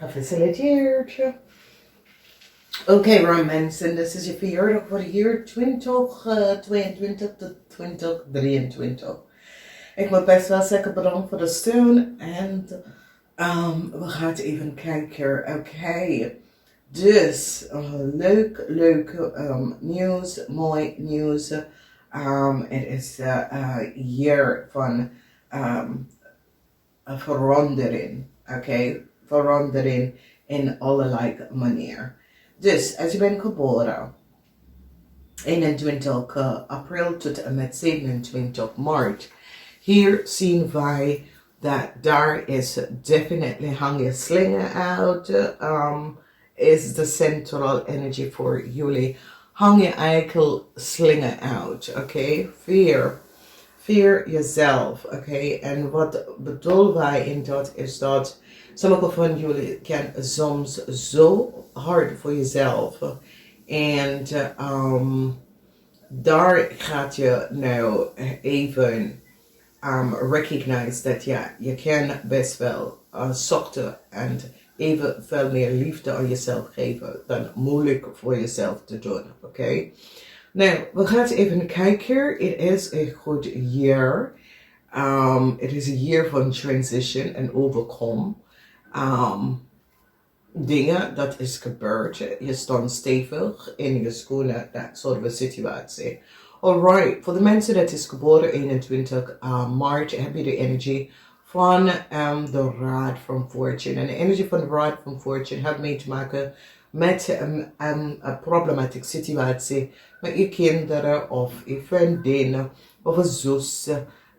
Gefeliciteerd. Oké, mensen, dit is je verjaardag voor het jaar 2022 tot 2023. Ik moet best wel zeggen bedankt voor de steun en we gaan even kijken. Oké, dus leuk nieuws, mooi nieuws. Het is een jaar van verandering. Oké, verandering in allerlei manieren. Dus als je bent geboren 21 april tot en met 27 maart, hier zien wij dat daar is definitely hang je slinger uit, is de central energy voor jullie. Hang je eikel slinger uit, oké? Fear jezelf, oké? En wat bedoelen wij in dat is dat sommige van jullie kan soms zo hard voor jezelf. En daar gaat je nou even recognize dat ja, je kan best wel zochten en even veel meer liefde aan jezelf geven dan moeilijk voor jezelf te doen, oké? Nou, we gaan even kijken. Het is een goed jaar. Het is een jaar van transition en overkom. Dingen dat is gebeurd. Je staat stevig in je schoenen, dat soort van situatie. Alright, voor de mensen dat is geboren 21 maart heb je de energie van de Raad van Fortune. En de energie van de Raad van Fortune heeft mee te maken met een problematieke situatie met je kinderen of je vriendinnen of een zus.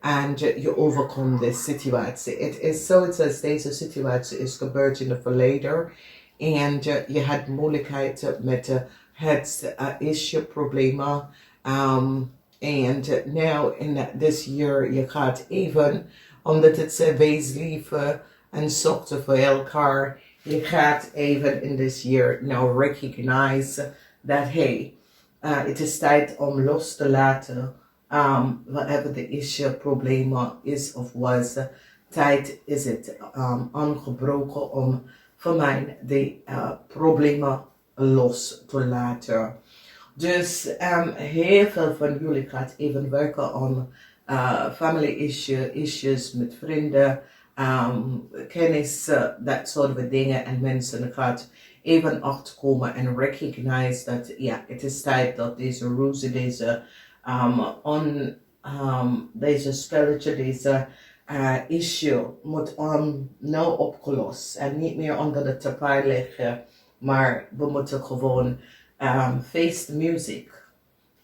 En je overkomt de situatie. Het is zoiets als deze situatie is gebeurd in het verleden. En je had moeilijkheid met het issue problemen. En nu in this year je gaat even, omdat het wees lief en zochten voor elkaar. Je gaat even in this year now recognize dat hey, het is tijd om los te laten. Whatever the issue, problemen is of was, tijd is het aangebroken om voor mij de problemen los te laten. Dus heel veel van jullie gaat even werken aan family issues met vrienden, kennis, dat soort van dingen. En mensen gaat even achterkomen en recognize dat ja, het is tijd dat deze ruzie, deze spelletje, deze issue moet nou opgelost en niet meer onder de tapijt liggen, maar we moeten gewoon face the music,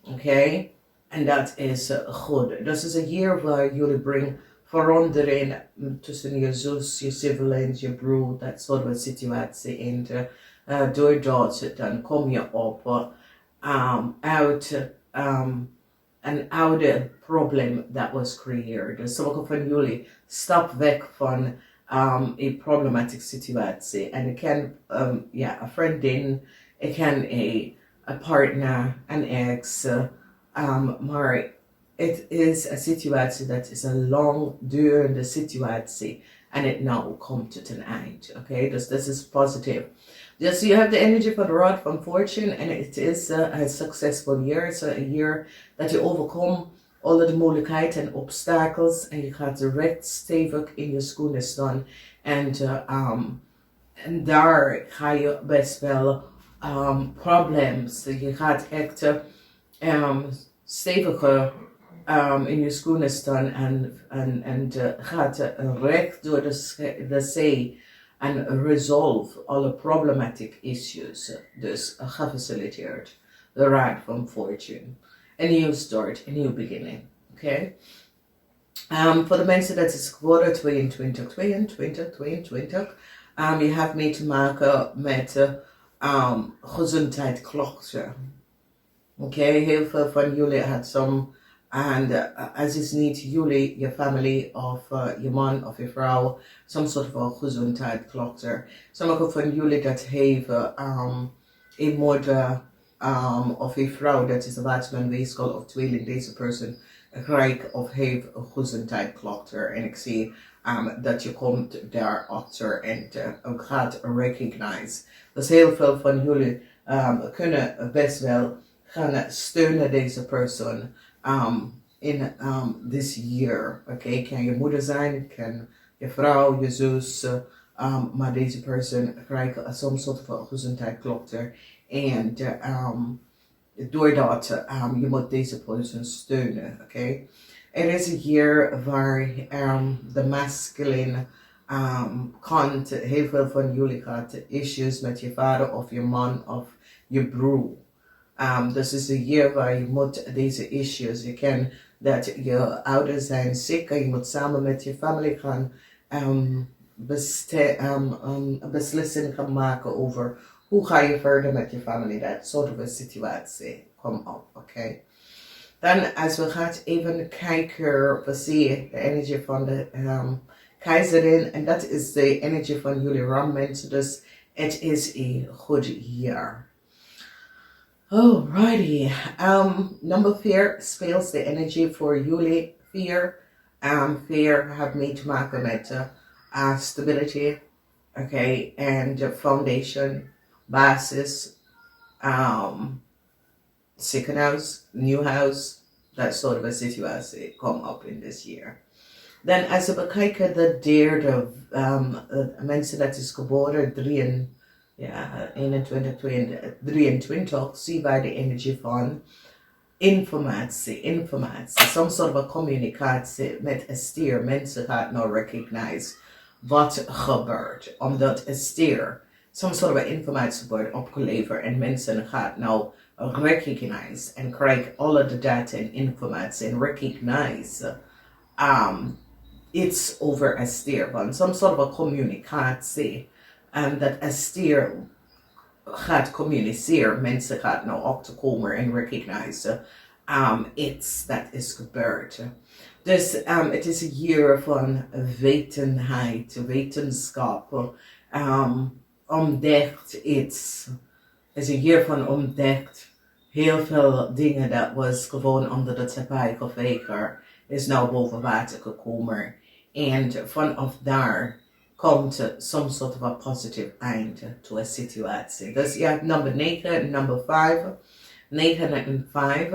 oké? En dat is goed. Dat is een jaar waar jullie brengen verandering tussen je zus, je siblings, je broer, dat soort van situatie. En door dat dan kom je op uit een oude probleem dat was creëerd. Dus sommige van jullie stap weg van een problematische situatie. En ik ken een vriendin, ik ken een partner, een ex, maar het is een situatie dat is een langdurende situatie. En het nou komt tot een eind. Oké, dus dat is positief. Dus je hebt de energie van de Rod van Fortune en het is een succesvol jaar. Het is een jaar dat je overkomt alle de moeilijkheden en obstakels en je gaat direct stevig in je schoenen staan. En daar ga je best wel problems. Je gaat echt steviger in je schoenen staan en gaat recht door de zee en resolve alle problematic issues. Dus gefaciliteerd. De Raad van Fortune. Een nieuw start, een nieuw beginning. Oké? Voor de mensen dat is geworden 22, je hebt mee te maken met gezondheidsklachten. Oké, heel veel van jullie had some, en als het niet jullie, je familie of je man of je vrouw, some soort van gezondheidsklachten. Sommige van jullie dat hebben een moeder of een vrouw dat is een waarschuwing weeskal of tweeling deze persoon krijgt of heeft een gezondheidsklachten. En ik zie dat je komt daarachter en gaat recognize. Dus heel veel van jullie kunnen best wel gaan steunen deze persoon in this year. Oké, kan je moeder zijn, kan je vrouw, je zus, maar deze persoon krijgt soms soort van gezondheid klopt er. En doordat je moet deze persoon steunen. Oké. Er is een jaar waar de masculine kant, heel veel van jullie gaat issues met je vader of je man of je broer. Dus het is een jaar waar je moet deze issues, je kan dat je ouders zijn ziek en je moet samen met je familie gaan beslissingen gaan maken over hoe ga je verder met je familie. Dat soort van situatie komt op, oké. Dan als we gaan even kijken, we zien de energie van de keizerin. En dat is de energie van jullie rammensen. Dus het is een goed jaar. Alrighty. Number 4 speelt de energie voor jullie 4. 4 heeft mee te maken met stability. Oké. En de foundation, basis. Ziekenhuis, nieuw huis, dat soort van situatie komt op in this year. Dan als we bekijken de derde mensen dat is geboren 23, zien wij de energie van informatie. Soms soort van communicatie met een stier. Mensen gaan nou recognize wat gebeurt. Omdat een stier soms soort van informatie wordt opgeleverd en mensen gaan nou recognize en krijg alle de data en informatie en recognize iets over een stier. Want some sort of communicatie dat een stier gaat communiceren. Mensen gaan nou op te komen en recognize iets dat is gebeurd. Dus het is een jaar van wetenschap, ontdekt iets. Het is een jaar van ontdekt. Heel veel dingen dat was gewoon onder de tapijt gevegen, is nou boven water gekomen. En vanaf daar komt soms soort van positief eind to een situatie. Dus je hebt nummer 9 en nummer 5. 9 en 5.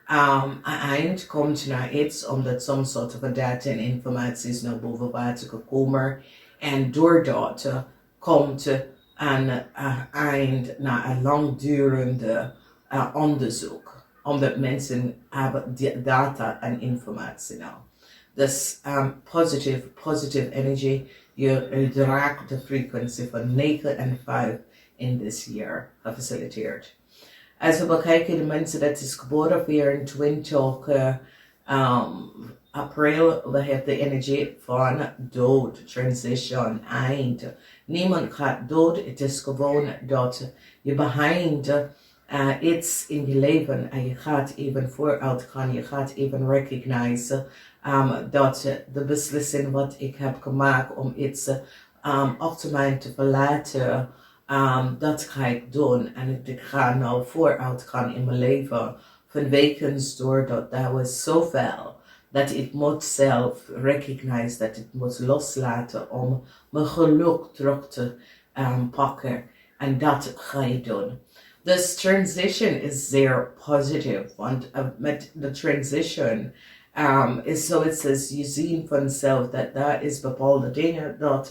Een eind komt naar iets omdat soms soort van data en informatie is naar boven water gekomen. En doordat komt een eind naar een langdurende onderzoek. Omdat mensen hebben data en informatie nou. Dus positive energy. Je raakt de frequentie van 9 en 5 in this year. Gefaciliteerd. Als we bekijken de mensen dat is geboren 24 april, we hebben de energie van dood, transition, eind. Niemand gaat dood, het is gewoon dat je behind iets in je leven en je gaat even vooruit gaan, je gaat even recognize dat de beslissing wat ik heb gemaakt om iets op termijn te verlaten, dat ga ik doen en ik ga nou vooruit gaan in mijn leven vanwege doordat dat was zoveel dat ik moet zelf recognize dat ik moet loslaten om mijn geluk terug te pakken en dat ga je doen. Dus transition is zeer positief, want met de transition is zoiets als je ziet vanzelf dat daar is bepaalde dingen dat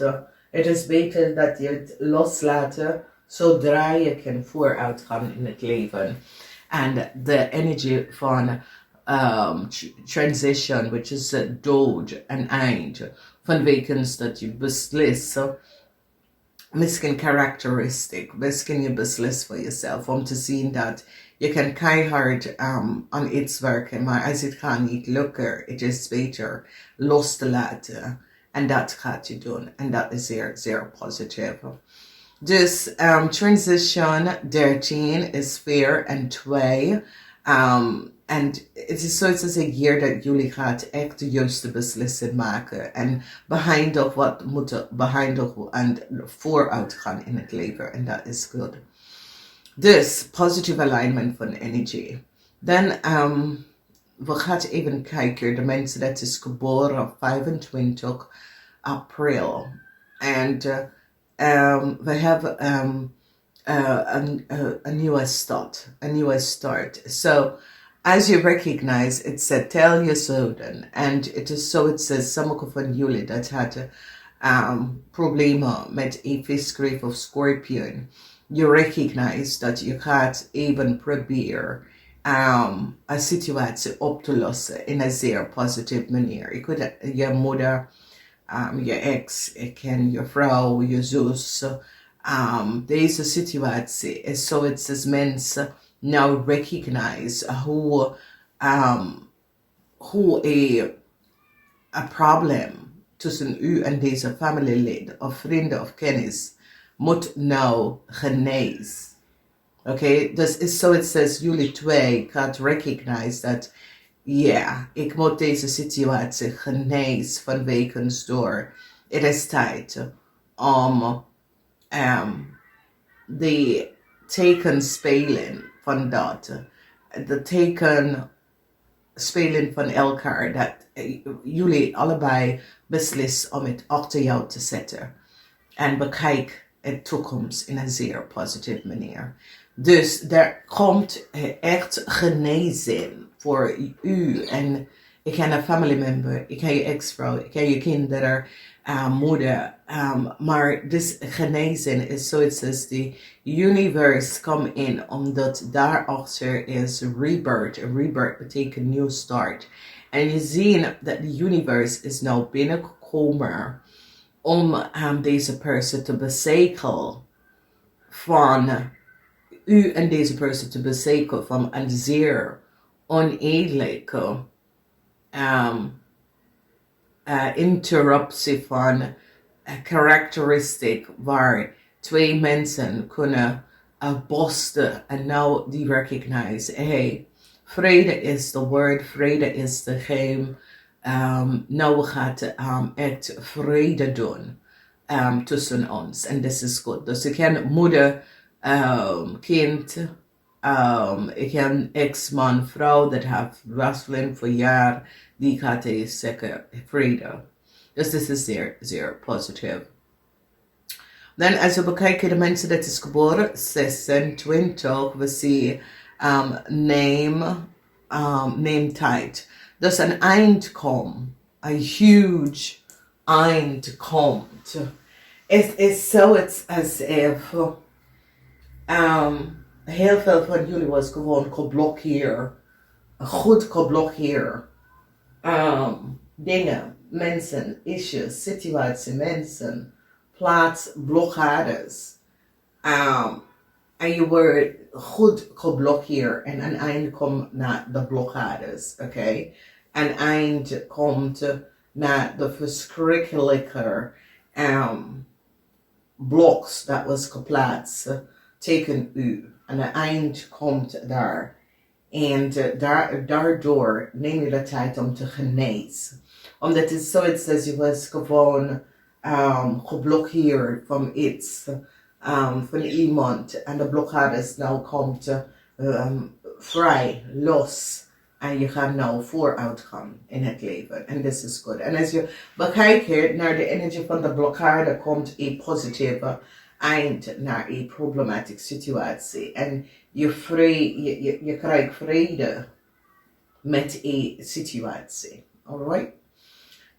het is beter dat je het loslaat zodra je kan vooruit gaan in het leven. En de energie van transition, which is dood en eind, vanwege dat je beslist, misschien karakteristiek, misschien je beslist voor jezelf om te zien dat je kan keihard aan iets werken, maar als het gaat niet lukken, het is beter los te laten. En dat gaat je doen. En dat is zeer, zeer positief. Dus transition 13 is 4 en 2. En het is zoiets als een jaar dat jullie gaat echt de juiste beslissing maken. En behind wat moeten behind en vooruit gaan in het leven. En dat is goed. Dus positive alignment van energie. Dan we gaan even kijken. De mensen dat is geboren 25 April. And we have a newest start. So as you recognize, it's a tell je zouden. And it is so it says, sommige van jullie dat hadden problemen met een visgreep of scorpion. You recognize dat je gaat even proberen een situatie op te lossen in een zeer positieve manier. Je kunt je moeder, je ex, ik ken je vrouw, je zus. Deze situatie is zo het is mensen now recognize hoe a problem tussen u en deze familielid of vrienden of kennis moet nou genezen. Oké, dus is zo het says jullie twee gaat recognize dat ik moet deze situatie genezen vanwege door. Het is tijd om de teken spelen van dat. De teken spelen van elkaar. Dat jullie allebei beslissen om het achter jou te zetten. En bekijk de toekomst in een zeer positieve manier. Dus er komt echt genezing voor u. En ik ken een family member, ik ken je ex-vrouw, ik ken je kinderen, moeder. Maar dus genezing is zoiets als de universe komt in, omdat daarachter is rebirth. En rebirth betekent new start. En je ziet dat de universe is nou binnengekomen om deze persoon te bezekeren van u en deze persoon te bezekeren van een zeer oneerlijke interruptie van karakteristiek waar twee mensen kunnen bosten en nou die recognize, hey, vrede is de woord, vrede is de geheim. Nou we gaan echt vrede doen tussen ons en dat is goed. Dus ik ken moeder, kind, ik ken ex-man, vrouw dat heeft wrestling voor jaar, die gaat zeker vrede. Dus dit is zeer, zeer positief. Dan als we bekijken de mensen dat is geboren, 26, we zien name tijd. Dus een eind komt, een huge eind komt. Het is zo als if heel veel van jullie was gewoon geblokkeerd. Goed geblokkeerd. Dingen, mensen, issues, situatie, mensen, plaats, blokkades. En je wordt goed geblokkeerd en een eind komt naar de blokkades, oké? Een eind komt naar de verschrikkelijke bloks dat was geplaatst tegen u. En een eind komt daar. En daardoor neem je de tijd om te genezen. Omdat het zoiets als je was gewoon geblokkeerd van iets, van iemand. En de blokkades nou komt vrij, los. En je gaat nou vooruit gaan in het leven. En dat is goed. En als je bekijkt naar de energie van de blokkade, komt een positieve eind naar een problematische situatie. En je krijgt vrede met een situatie. Alright?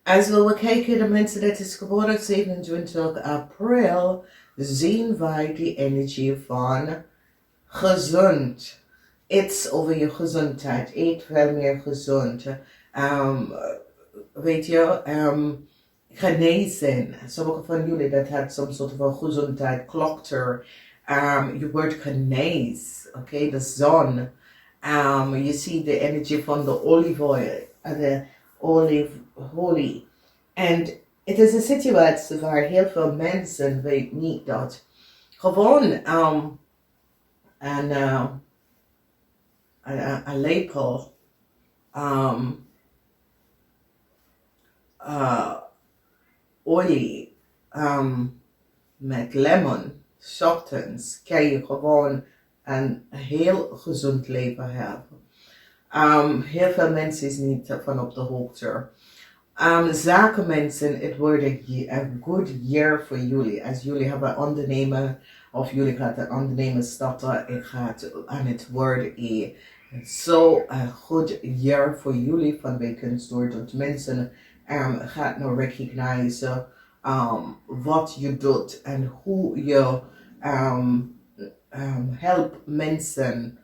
Als we kijken de mensen dat is geboren 27 april, zien wij de energie van gezond. Iets over je gezondheid. Eet veel meer gezond. Weet je, genezen. Sommige van jullie dat had some soort van gezondheid klokter. Je wordt genezen. Oké, de zon. Je ziet de energie van de olive olie. En het is een situatie waar heel veel mensen weten niet dat gewoon een lepel olie met lemon, ochtends, kan je gewoon een heel gezond leven hebben. Heel veel mensen is niet van op de hoogte. Zaken mensen, het wordt een good year voor jullie. Als jullie hebben ondernemen, of jullie gaan een ondernemen starten, het gaat aan het worden een good year voor jullie. Vanwege door dat mensen gaat nou recognizen wat je doet en hoe je helpt mensen.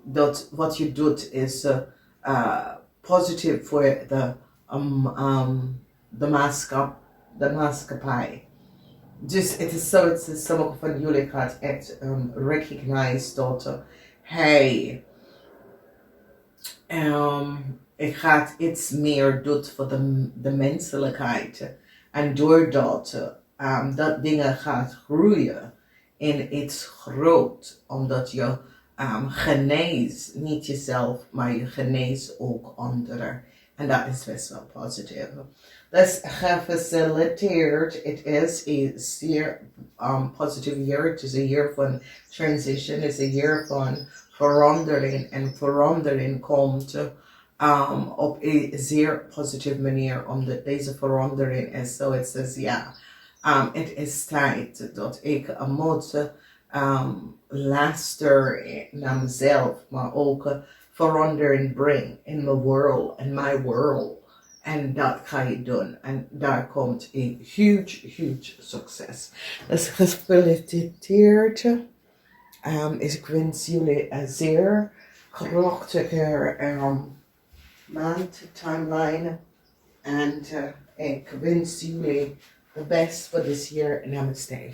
Dat wat je doet is positief voor de maatschappij. Dus het is zo dat sommige van jullie gaat echt recognize dat hey, ik ga iets meer doen voor de menselijkheid. En doordat dat dingen gaat groeien in iets groot, omdat je geneest, niet jezelf, maar je geneest ook anderen. En dat is best wel positief. Dus gefeliciteerd. Het is een zeer positieve year. Het is een year van transition. Het is een year van verandering. En verandering komt op een zeer positieve manier. Omdat deze verandering is zo. Het is het is tijd dat ik moet luisteren naar mezelf. Maar ook verandering breng in mijn world, in my world. En dat ga je doen. En daar komt een huge succes. Dus gefeliciteerd. Ik wens jullie een zeer krachtige maand, timeline. En ik wens jullie the best for this year. Namaste.